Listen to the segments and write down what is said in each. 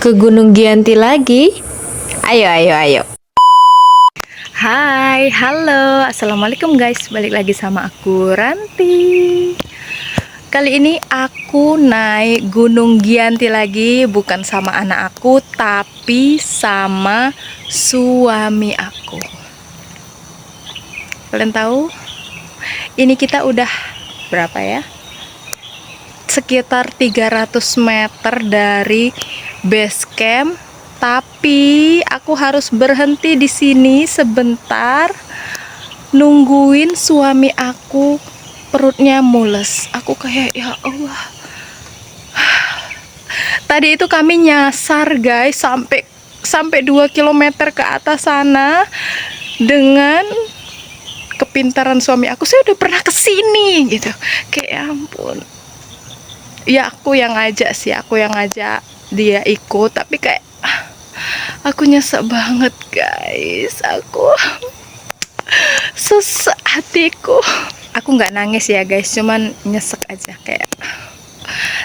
Ke Gunung Gianti lagi? Ayo, ayo, ayo. Hai, halo, assalamualaikum guys. Balik lagi sama aku Ranti. Kali ini aku naik Gunung Gianti lagi, bukan sama anak aku, tapi sama suami aku. Kalian tahu? Ini kita udah berapa ya? Sekitar 300 meter dari base camp, tapi aku harus berhenti di sini sebentar nungguin suami aku, perutnya mules. Aku kayak ya Allah. Tadi itu kami nyasar guys sampai 2 kilometer ke atas sana. Dengan kepintaran suami aku, saya udah pernah kesini gitu. Kayak ya ampun. Ya aku yang ngajak sih, aku yang ngajak dia ikut, tapi kayak aku nyesek banget guys. Aku sesak hatiku. Aku nggak nangis ya guys, cuman nyesek aja. Kayak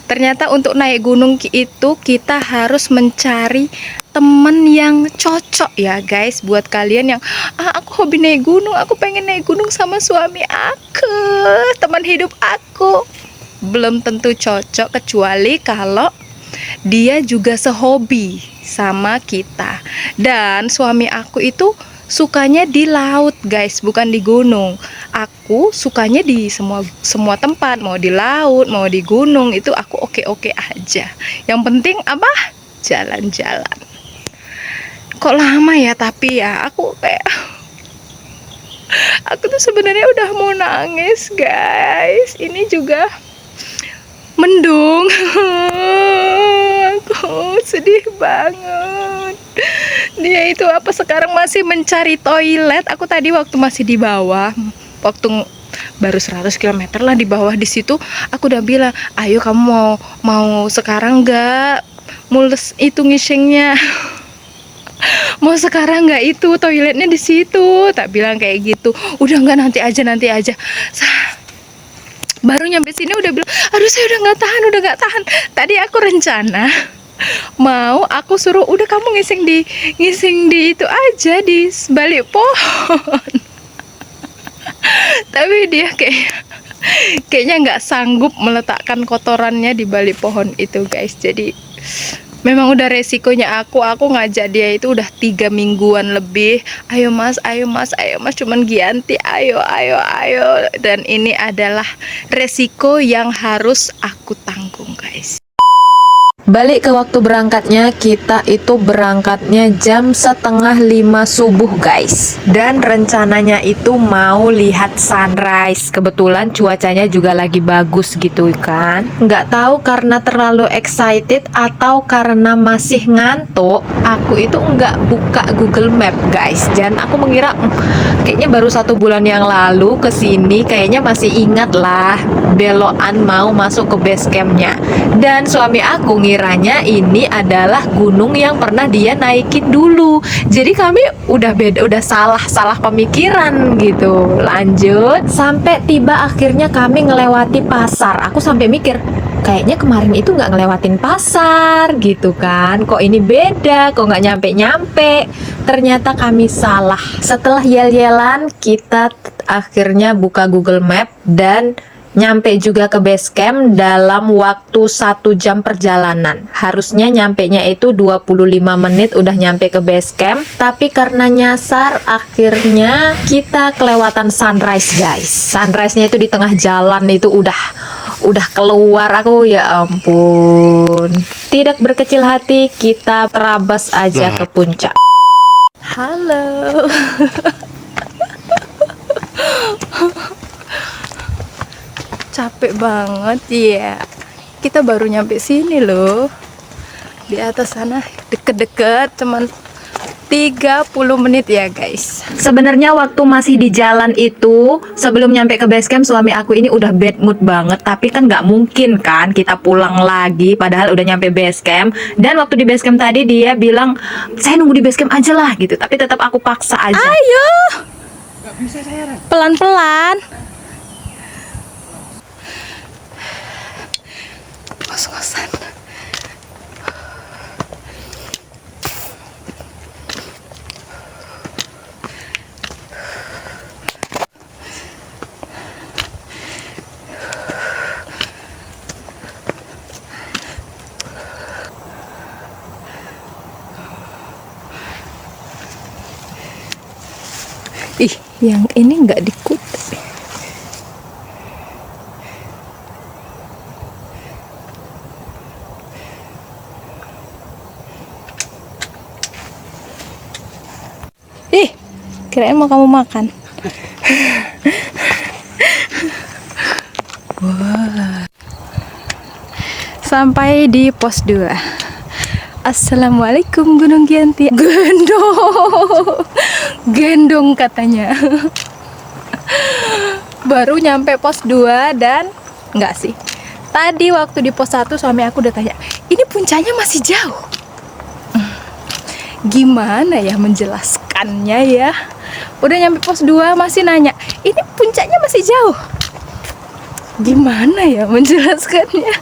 ternyata untuk naik gunung itu kita harus mencari temen yang cocok ya guys. Buat kalian yang aku hobi naik gunung, aku pengen naik gunung sama suami aku, teman hidup aku, belum tentu cocok kecuali kalau dia juga sehobi sama kita. Dan suami aku itu sukanya di laut guys, bukan di gunung. Aku sukanya di semua tempat, mau di laut, mau di gunung, itu aku oke-oke aja. Yang penting apa? Jalan-jalan. Kok lama ya, tapi ya aku kayak aku tuh sebenarnya udah mau nangis guys. Ini juga mendung. Aku sedih banget. Dia itu apa sekarang masih mencari toilet. Aku tadi waktu masih di bawah, waktu baru 100 km lah di bawah di situ, aku udah bilang, ayo kamu mau sekarang nggak? Mules itu ngisingnya. Mau sekarang nggak, itu toiletnya di situ, tak bilang kayak gitu. Udah nggak, nanti aja. Baru nyampe sini udah bilang, aduh saya udah nggak tahan. Tadi aku rencana mau aku suruh udah kamu ngising di itu aja di balik pohon. Tapi dia kayaknya nggak sanggup meletakkan kotorannya di balik pohon itu guys. Jadi memang udah resikonya aku ngajak dia itu udah 3 mingguan lebih. Ayo mas, cuman Gianti, ayo. Dan ini adalah resiko yang harus aku tanggung guys. Balik ke waktu berangkatnya, kita itu berangkatnya jam 4:30 subuh guys. Dan rencananya itu mau lihat sunrise. Kebetulan cuacanya juga lagi bagus gitu kan. Nggak tahu karena terlalu excited atau karena masih ngantuk, aku itu nggak buka Google Map guys. Dan aku mengira kayaknya baru 1 bulan yang lalu kesini, kayaknya masih ingat lah belokan mau masuk ke base campnya. Dan suami aku ngiranya ini adalah gunung yang pernah dia naikin dulu. Jadi kami udah salah pemikiran gitu. Lanjut sampai tiba akhirnya kami ngelewati pasar. Aku sampai mikir, kayaknya kemarin itu nggak ngelewatin pasar gitu kan. Kok ini beda, kok nggak nyampe. Ternyata kami salah. Setelah yel-yelan, kita akhirnya buka Google Map dan nyampe juga ke base camp dalam waktu 1 jam perjalanan. Harusnya nyampenya itu 25 menit udah nyampe ke base camp, tapi karena nyasar akhirnya kita kelewatan sunrise guys. Sunrise-nya itu di tengah jalan itu udah keluar. Aku ya ampun. Tidak berkecil hati, kita terabas aja ke puncak. Halo. Capek banget ya. Kita baru nyampe sini loh. Di atas sana deket-deket, cuman 30 menit ya guys. Sebenarnya waktu masih di jalan itu, sebelum nyampe ke base camp, suami aku ini udah bad mood banget. Tapi kan nggak mungkin kan kita pulang lagi padahal udah nyampe base camp. Dan waktu di base camp tadi dia bilang, saya nunggu di base camp aja lah gitu. Tapi tetap aku paksa aja. Ayo, pelan-pelan. Ngos-ngosan. Ih, yang ini nggak dikutip. Ih, kirain mau kamu makan. Wah. Sampai di pos 2. Assalamualaikum Gunung Gianti. Gendong katanya. Baru nyampe pos 2 dan enggak sih. Tadi waktu di pos 1 suami aku udah tanya, "Ini puncaknya masih jauh." Gimana ya menjelaskannya ya? Udah nyampe pos 2 masih nanya, "Ini puncaknya masih jauh." Gimana ya menjelaskannya?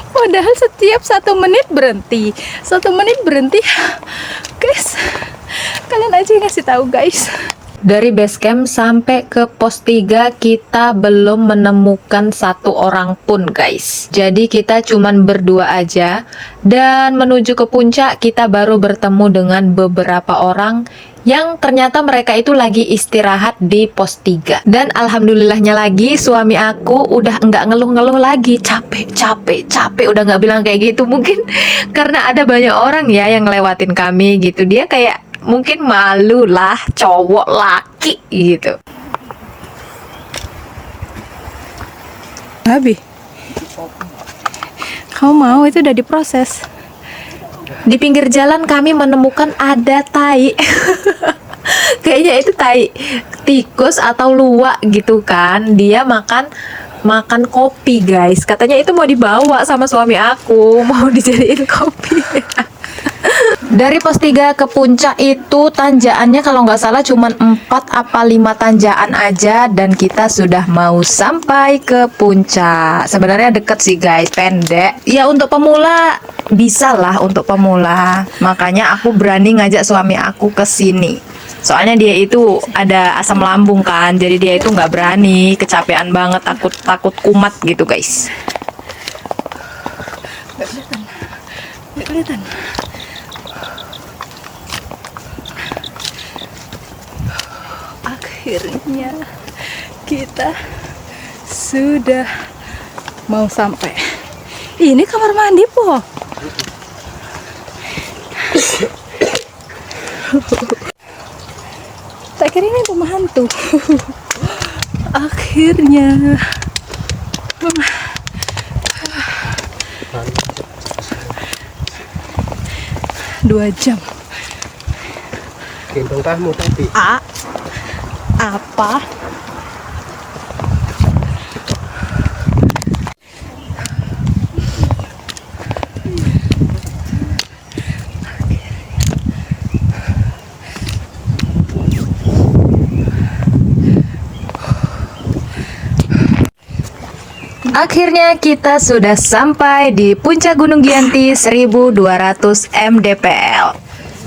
Padahal setiap 1 menit berhenti, 1 menit berhenti. Guys, kalian aja yang ngasih tahu guys. Dari base camp sampai ke pos 3 kita belum menemukan 1 orang pun guys. Jadi kita cuman berdua aja. Dan menuju ke puncak kita baru bertemu dengan beberapa orang yang ternyata mereka itu lagi istirahat di pos 3. Dan alhamdulillahnya lagi suami aku udah nggak ngeluh-ngeluh lagi. Capek udah nggak bilang kayak gitu. Mungkin karena ada banyak orang ya yang ngelewatin kami gitu. Dia kayak mungkin malu lah, cowok laki gitu. Abi, kamu mau itu udah diproses. Di pinggir jalan kami menemukan ada tai. Kayaknya itu tai tikus atau luwak gitu kan. Dia makan kopi guys. Katanya itu mau dibawa sama suami aku, mau dijadiin kopi. Dari pos 3 ke puncak itu tanjakannya kalau nggak salah cuma 4 apa 5 tanjakan aja dan kita sudah mau sampai ke puncak. Sebenarnya deket sih guys, pendek. Ya untuk pemula bisa lah untuk pemula. Makanya aku berani ngajak suami aku ke sini. Soalnya dia itu ada asam lambung kan, jadi dia itu nggak berani, kecapean banget, takut kumat gitu guys. Nggak kelihatan. Akhirnya kita sudah mau sampai. Ini kamar mandi po. Tak kira ini rumah hantu. Akhirnya 2 jam. Gendong kamu tadi. Apa? Akhirnya kita sudah sampai di puncak Gunung Gianti 1200 mdpl.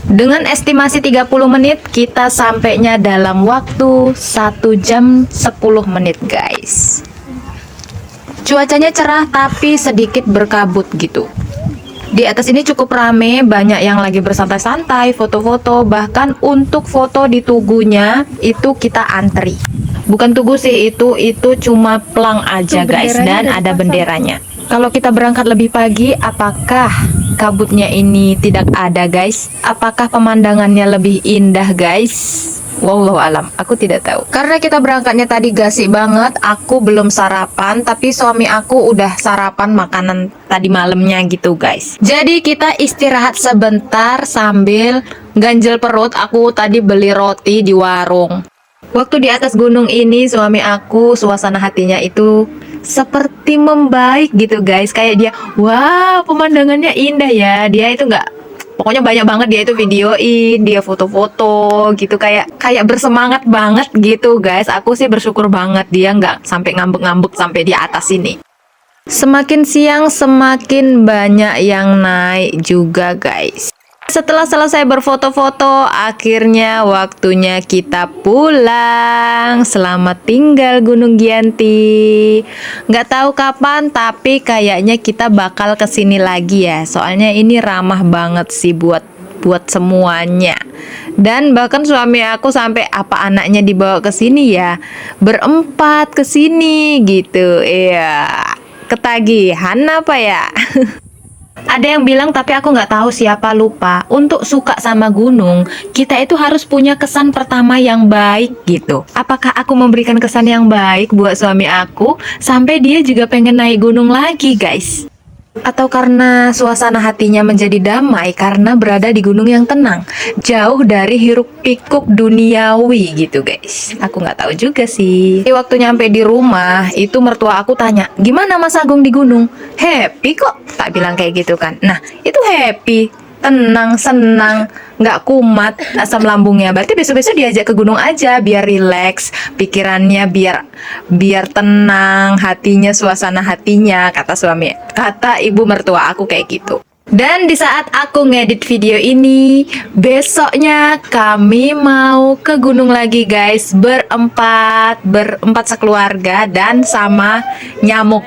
Dengan estimasi 30 menit, kita sampainya dalam waktu 1 jam 10 menit guys. Cuacanya cerah tapi sedikit berkabut gitu. Di atas ini cukup rame, banyak yang lagi bersantai-santai, foto-foto. Bahkan untuk foto di tugunya itu kita antri. Bukan tugu sih, itu cuma plang aja guys, dan ada benderanya. Kalau kita berangkat lebih pagi, apakah kabutnya ini tidak ada guys? Apakah pemandangannya lebih indah guys? Wallahu alam, aku tidak tahu. Karena kita berangkatnya tadi gasik banget, aku belum sarapan, tapi suami aku udah sarapan makanan tadi malamnya gitu guys. Jadi kita istirahat sebentar sambil ganjel perut. Aku tadi beli roti di warung. Waktu di atas gunung ini suami aku suasana hatinya itu seperti membaik gitu guys. Kayak dia, wow pemandangannya indah ya. Dia itu pokoknya banyak banget dia itu videoin, dia foto-foto gitu, kayak bersemangat banget gitu guys. Aku sih bersyukur banget dia nggak sampai ngambek-ngambek sampai di atas ini. Semakin siang semakin banyak yang naik juga guys. Setelah selesai berfoto-foto, akhirnya waktunya kita pulang. Selamat tinggal Gunung Gianti. Nggak tahu kapan, tapi kayaknya kita bakal kesini lagi ya. Soalnya ini ramah banget sih buat buat semuanya. Dan bahkan suami aku sampai apa anaknya dibawa ke sini ya, berempat ke sini gitu. Iya, ketagihan apa ya? Ada yang bilang tapi aku nggak tahu siapa, lupa. Untuk suka sama gunung, kita itu harus punya kesan pertama yang baik gitu. Apakah aku memberikan kesan yang baik buat suami aku sampai dia juga pengen naik gunung lagi, guys? Atau karena suasana hatinya menjadi damai karena berada di gunung yang tenang, jauh dari hiruk pikuk duniawi gitu, guys. Aku nggak tahu juga sih. Waktu nyampe di rumah itu mertua aku tanya, gimana Mas Agung di gunung? Happy kok, tak bilang kayak gitu kan. Nah itu happy, tenang, senang, nggak kumat asam lambungnya. Berarti besok-besok diajak ke gunung aja biar rileks pikirannya, biar tenang hatinya, suasana hatinya, kata ibu mertua aku kayak gitu. Dan di saat aku ngedit video ini, besoknya kami mau ke gunung lagi, guys, berempat sekeluarga dan sama nyamuk.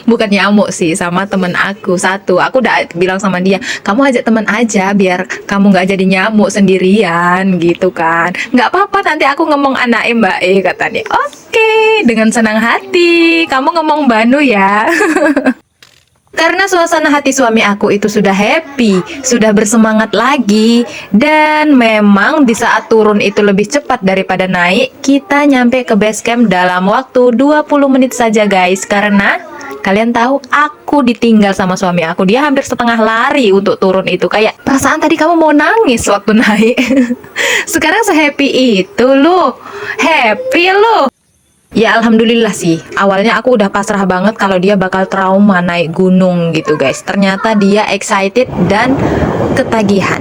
Bukan nyamuk sih, sama temen aku satu. Aku udah bilang sama dia, kamu ajak temen aja biar kamu nggak jadi nyamuk sendirian gitu kan. Nggak apa-apa, nanti aku ngomong anaknya Mbak katanya. Oke, dengan senang hati kamu ngomong Banu ya. Karena suasana hati suami aku itu sudah happy, sudah bersemangat lagi. Dan memang di saat turun itu lebih cepat daripada naik. Kita nyampe ke base camp dalam waktu 20 menit saja, guys. Karena kalian tahu aku ditinggal sama suami aku. Dia hampir setengah lari untuk turun itu. Kayak perasaan tadi kamu mau nangis waktu naik. Sekarang se-happy itu loh. Happy loh. Ya alhamdulillah sih, awalnya aku udah pasrah banget kalau dia bakal trauma naik gunung gitu, guys. Ternyata dia excited dan ketagihan.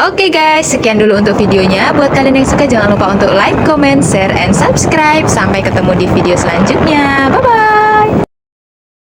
Oke guys, sekian dulu untuk videonya. Buat kalian yang suka jangan lupa untuk like, comment, share, and subscribe. Sampai ketemu di video selanjutnya. Bye-bye.